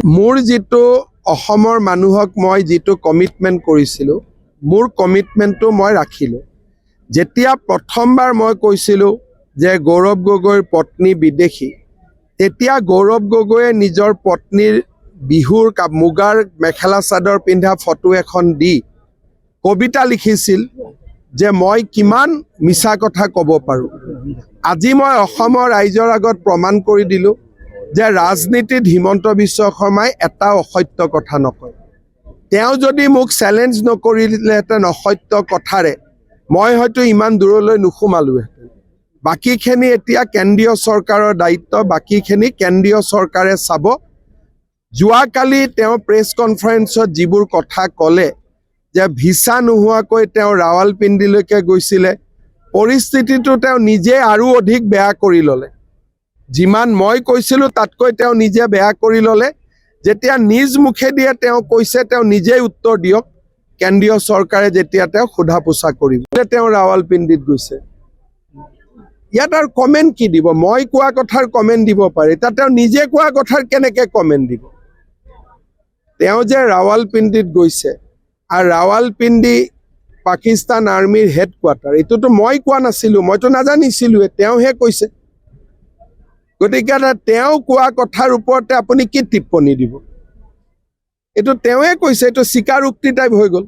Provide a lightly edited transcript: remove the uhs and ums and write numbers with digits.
মোৰ যিটো অসমৰ মানুহক মই যিটো কমিটমেণ্ট কৰিছিলোঁ মোৰ কমিটমেণ্টটো মই ৰাখিলোঁ। যেতিয়া প্ৰথমবাৰ মই কৈছিলোঁ যে গৌৰৱ গগৈৰ পত্নী বিদেশী, তেতিয়া গৌৰৱ গগৈয়ে নিজৰ পত্নীৰ বিহুৰ মুগাৰ মেখেলা চাদৰ পিন্ধা ফটো এখন দি কবিতা লিখিছিল যে মই কিমান মিছা কথা ক'ব পাৰোঁ। আজি মই অসমৰ ৰাইজৰ আগত প্ৰমাণ কৰি দিলোঁ যে ৰাজনীতিত হিমন্ত বিশ্ব শৰ্মাই এটা অসত্য কথা নকয়। তেওঁ যদি মোক চেলেঞ্জ নকৰিলেহেঁতেন অসত্য কথাৰে, মই হয়তো ইমান দূৰলৈ নোসোমালোহেঁতেন। বাকীখিনি এতিয়া কেন্দ্ৰীয় চৰকাৰৰ দায়িত্ব, বাকীখিনি কেন্দ্ৰীয় চৰকাৰে চাব। যোৱাকালি তেওঁ প্ৰেছ কনফাৰেন্সত যিবোৰ কথা ক'লে যে ভিছা নোহোৱাকৈ তেওঁ ৰাৱালপিণ্ডিলৈকে গৈছিলে, পৰিস্থিতিটো তেওঁ নিজে আৰু অধিক বেয়া কৰি ল'লে। যিমান মই কৈছিলোঁ তাতকৈ তেওঁ নিজে বেয়া কৰি ল'লে। যেতিয়া নিজ মুখেদিয়ে তেওঁ কৈছে, তেওঁ নিজেই উত্তৰ দিয়ক, কেন্দ্ৰীয় চৰকাৰে যেতিয়া তেওঁক সোধা পোছা কৰিব। তেওঁ ৰাৱালপিণ্ডিত গৈছে, ইয়াত আৰু কমেণ্ট কি দিব? মই কোৱা কথাৰ কমেণ্ট দিব পাৰে, এতিয়া তেওঁ নিজে কোৱা কথাৰ কেনেকৈ কমেণ্ট দিব? তেওঁ যে ৰাৱালপিণ্ডিত গৈছে, আৰু ৰাৱালপিণ্ডি পাকিস্তান আৰ্মিৰ হেডকোৱাৰ্টাৰ, এইটোতো মই কোৱা নাছিলোঁ, মইতো নাজানিছিলোঁৱে, তেওঁহে কৈছে। গতিকে তেওঁ কোৱা কথাৰ ওপৰতে আপুনি কি টিপ্পনী দিব? এইটো তেওঁৱে কৈছে, এইটো স্বীকাৰোক্তি টাইপ হৈ গ'ল।